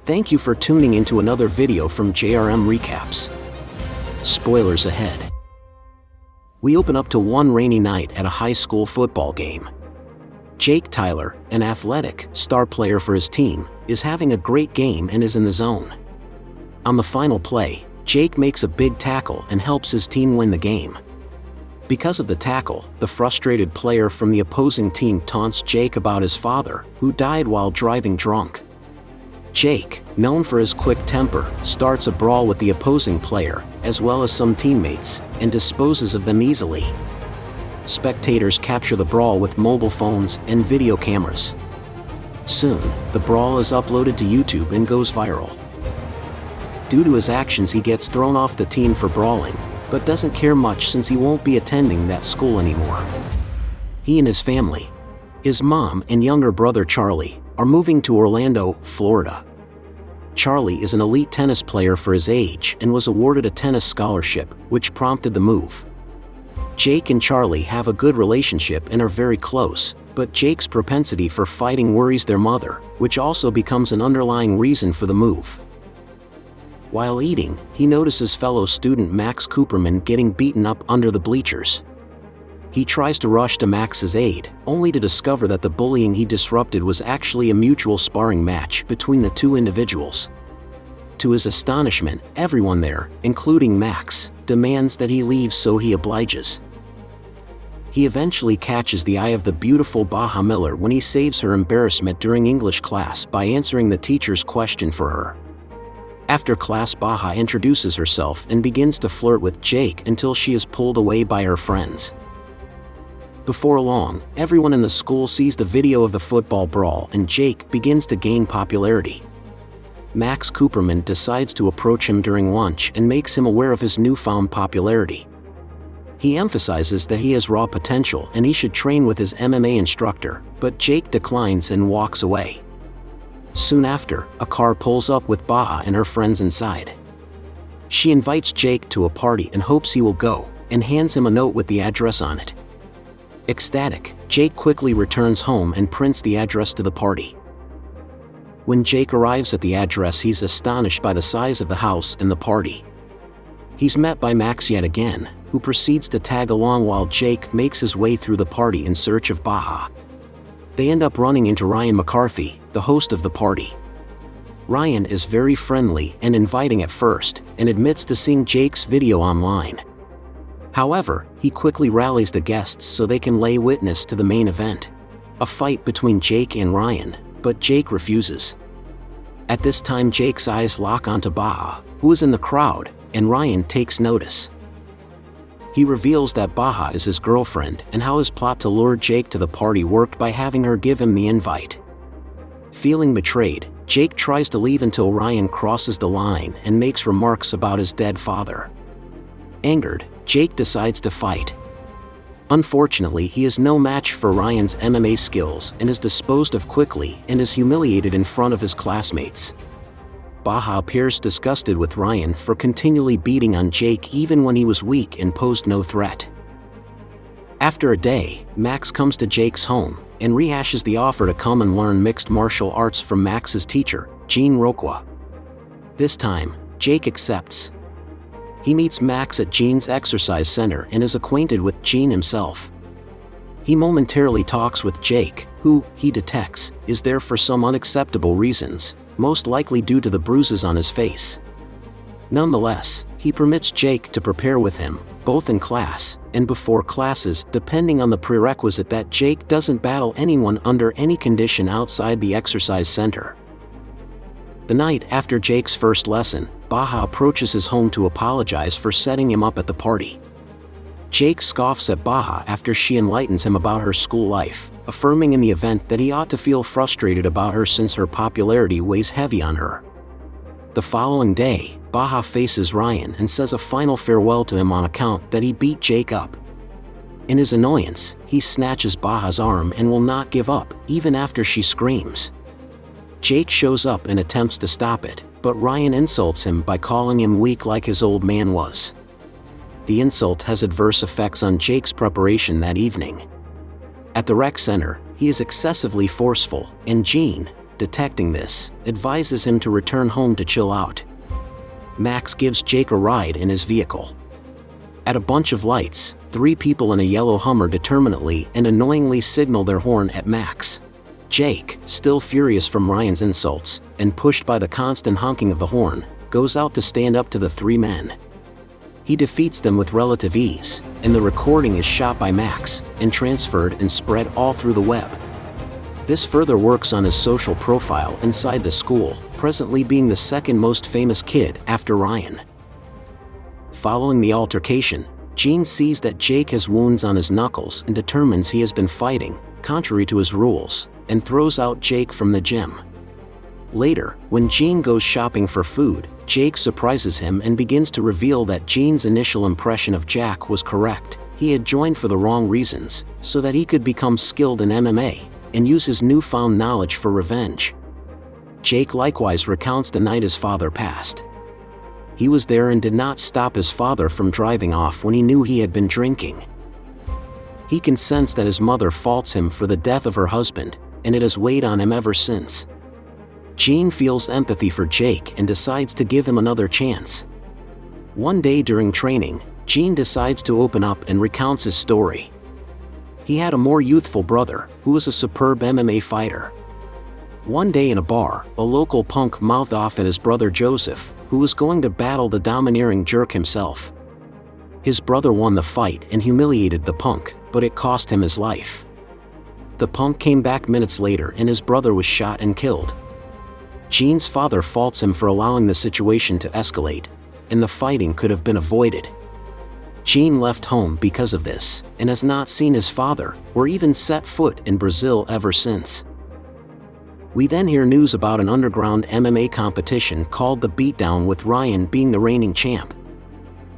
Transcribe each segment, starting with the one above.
Thank you for tuning into another video from JRM Recaps. Spoilers ahead. We open up to one rainy night at a high school football game. Jake Tyler, an athletic, star player for his team, is having a great game and is in the zone. On the final play, Jake makes a big tackle and helps his team win the game. Because of the tackle, the frustrated player from the opposing team taunts Jake about his father, who died while driving drunk. Jake, known for his quick temper, starts a brawl with the opposing player, as well as some teammates, and disposes of them easily. Spectators capture the brawl with mobile phones and video cameras. Soon, the brawl is uploaded to YouTube and goes viral. Due to his actions, he gets thrown off the team for brawling, but doesn't care much since he won't be attending that school anymore. He and his family, his mom and younger brother Charlie, are moving to Orlando, Florida. Charlie is an elite tennis player for his age and was awarded a tennis scholarship, which prompted the move. Jake and Charlie have a good relationship and are very close, but Jake's propensity for fighting worries their mother, which also becomes an underlying reason for the move. While eating, he notices fellow student Max Cooperman getting beaten up under the bleachers. He tries to rush to Max's aid, only to discover that the bullying he disrupted was actually a mutual sparring match between the two individuals. To his astonishment, everyone there, including Max, demands that he leave, so he obliges. He eventually catches the eye of the beautiful Baja Miller when he saves her embarrassment during English class by answering the teacher's question for her. After class, Baja introduces herself and begins to flirt with Jake until she is pulled away by her friends. Before long, everyone in the school sees the video of the football brawl and Jake begins to gain popularity. Max Cooperman decides to approach him during lunch and makes him aware of his newfound popularity. He emphasizes that he has raw potential and he should train with his MMA instructor, but Jake declines and walks away. Soon after, a car pulls up with Baja and her friends inside. She invites Jake to a party and hopes he will go, and hands him a note with the address on it. Ecstatic, Jake quickly returns home and prints the address to the party. When Jake arrives at the address, he's astonished by the size of the house and the party. He's met by Max yet again, who proceeds to tag along while Jake makes his way through the party in search of Baja. They end up running into Ryan McCarthy, the host of the party. Ryan is very friendly and inviting at first, and admits to seeing Jake's video online. However, he quickly rallies the guests so they can lay witness to the main event, a fight between Jake and Ryan, but Jake refuses. At this time, Jake's eyes lock onto Baja, who is in the crowd, and Ryan takes notice. He reveals that Baja is his girlfriend and how his plot to lure Jake to the party worked by having her give him the invite. Feeling betrayed, Jake tries to leave until Ryan crosses the line and makes remarks about his dead father. Angered, Jake decides to fight. Unfortunately, he is no match for Ryan's MMA skills and is disposed of quickly and is humiliated in front of his classmates. Baja appears disgusted with Ryan for continually beating on Jake even when he was weak and posed no threat. After a day, Max comes to Jake's home and rehashes the offer to come and learn mixed martial arts from Max's teacher, Roque. This time, Jake accepts. He meets Max at Gene's exercise center and is acquainted with Gene himself. He momentarily talks with Jake, who, he detects, is there for some unacceptable reasons, most likely due to the bruises on his face. Nonetheless, he permits Jake to prepare with him, both in class and before classes, depending on the prerequisite that Jake doesn't battle anyone under any condition outside the exercise center. The night after Jake's first lesson, Baja approaches his home to apologize for setting him up at the party. Jake scoffs at Baja after she enlightens him about her school life, affirming in the event that he ought to feel frustrated about her since her popularity weighs heavy on her. The following day, Baja faces Ryan and says a final farewell to him on account that he beat Jake up. In his annoyance, he snatches Baja's arm and will not give up, even after she screams. Jake shows up and attempts to stop it, but Ryan insults him by calling him weak like his old man was. The insult has adverse effects on Jake's preparation that evening. At the rec center, he is excessively forceful, and Gene, detecting this, advises him to return home to chill out. Max gives Jake a ride in his vehicle. At a bunch of lights, 3 people in a yellow Hummer determinately and annoyingly signal their horn at Max. Jake, still furious from Ryan's insults, and pushed by the constant honking of the horn, goes out to stand up to the 3 men. He defeats them with relative ease, and the recording is shot by Max, and transferred and spread all through the web. This further works on his social profile inside the school, presently being the second most famous kid after Ryan. Following the altercation, Gene sees that Jake has wounds on his knuckles and determines he has been fighting, contrary to his rules, and throws out Jake from the gym. Later, when Gene goes shopping for food, Jake surprises him and begins to reveal that Gene's initial impression of Jack was correct. He had joined for the wrong reasons, so that he could become skilled in MMA, and use his newfound knowledge for revenge. Jake likewise recounts the night his father passed. He was there and did not stop his father from driving off when he knew he had been drinking. He can sense that his mother faults him for the death of her husband, and it has weighed on him ever since. Gene feels empathy for Jake and decides to give him another chance. One day during training, Gene decides to open up and recounts his story. He had a more youthful brother, who was a superb MMA fighter. One day in a bar, a local punk mouthed off at his brother Joseph, who was going to battle the domineering jerk himself. His brother won the fight and humiliated the punk, but it cost him his life. The punk came back minutes later and his brother was shot and killed. Gene's father faults him for allowing the situation to escalate, and the fighting could have been avoided. Gene left home because of this, and has not seen his father, or even set foot in Brazil ever since. We then hear news about an underground MMA competition called The Beatdown, with Ryan being the reigning champ.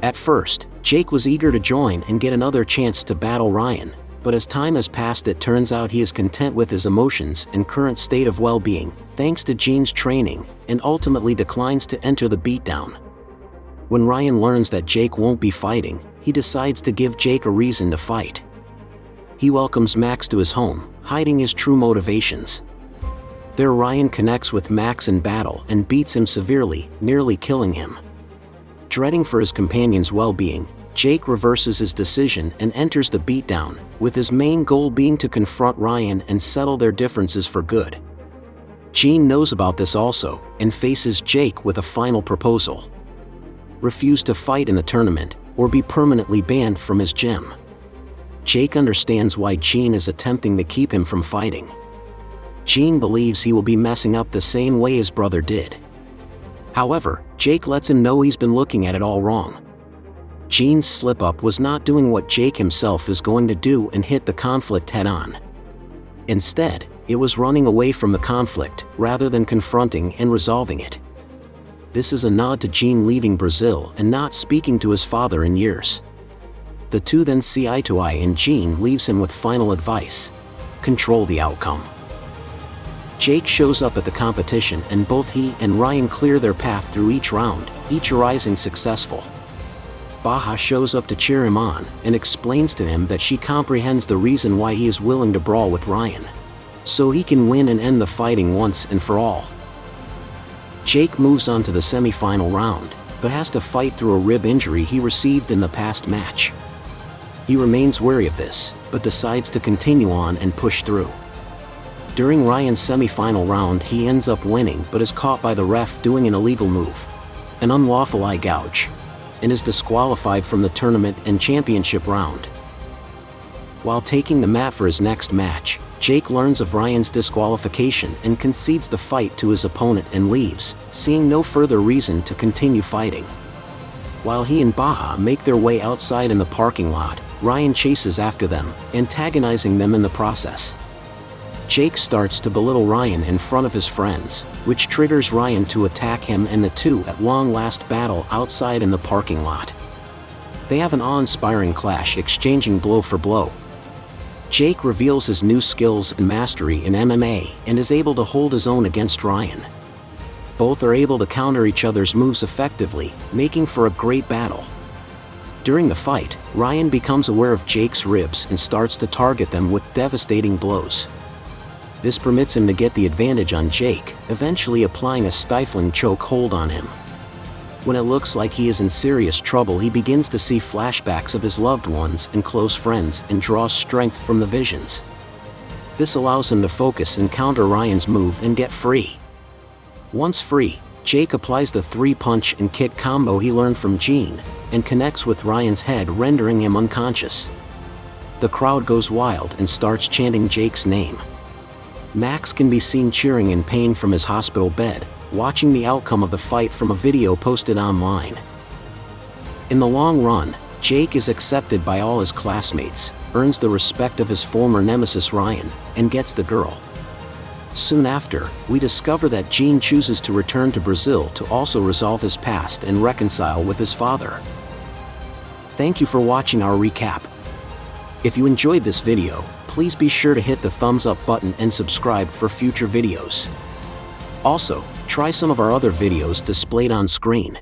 At first, Jake was eager to join and get another chance to battle Ryan, but as time has passed it turns out he is content with his emotions and current state of well-being, thanks to Gene's training, and ultimately declines to enter the beatdown. When Ryan learns that Jake won't be fighting, he decides to give Jake a reason to fight. He welcomes Max to his home, hiding his true motivations. There Ryan connects with Max in battle and beats him severely, nearly killing him. Dreading for his companion's well-being, Jake reverses his decision and enters the beatdown, with his main goal being to confront Ryan and settle their differences for good. Gene knows about this also, and faces Jake with a final proposal. Refuse to fight in the tournament, or be permanently banned from his gym. Jake understands why Gene is attempting to keep him from fighting. Gene believes he will be messing up the same way his brother did. However, Jake lets him know he's been looking at it all wrong. Gene's slip-up was not doing what Jake himself is going to do and hit the conflict head-on. Instead, it was running away from the conflict, rather than confronting and resolving it. This is a nod to Gene leaving Brazil and not speaking to his father in years. The two then see eye to eye and Gene leaves him with final advice: control the outcome. Jake shows up at the competition and both he and Ryan clear their path through each round, each arising successful. Baja shows up to cheer him on and explains to him that she comprehends the reason why he is willing to brawl with Ryan, so he can win and end the fighting once and for all. Jake moves on to the semi-final round, but has to fight through a rib injury he received in the past match. He remains wary of this, but decides to continue on and push through. During Ryan's semi-final round he ends up winning but is caught by the ref doing an illegal move, an unlawful eye gouge, and is disqualified from the tournament and championship round. While taking the mat for his next match, Jake learns of Ryan's disqualification and concedes the fight to his opponent and leaves, seeing no further reason to continue fighting. While he and Baja make their way outside in the parking lot, Ryan chases after them, antagonizing them in the process. Jake starts to belittle Ryan in front of his friends, which triggers Ryan to attack him, and the two at long last battle outside in the parking lot. They have an awe-inspiring clash, exchanging blow for blow. Jake reveals his new skills and mastery in MMA and is able to hold his own against Ryan. Both are able to counter each other's moves effectively, making for a great battle. During the fight, Ryan becomes aware of Jake's ribs and starts to target them with devastating blows. This permits him to get the advantage on Jake, eventually applying a stifling choke hold on him. When it looks like he is in serious trouble, he begins to see flashbacks of his loved ones and close friends and draws strength from the visions. This allows him to focus and counter Ryan's move and get free. Once free, Jake applies the 3-punch and kick combo he learned from Gene, and connects with Ryan's head, rendering him unconscious. The crowd goes wild and starts chanting Jake's name. Max can be seen cheering in pain from his hospital bed, watching the outcome of the fight from a video posted online. In the long run, Jake is accepted by all his classmates, earns the respect of his former nemesis Ryan, and gets the girl. Soon after, we discover that Gene chooses to return to Brazil to also resolve his past and reconcile with his father. Thank you for watching our recap. If you enjoyed this video, please be sure to hit the thumbs up button and subscribe for future videos. Also, try some of our other videos displayed on screen.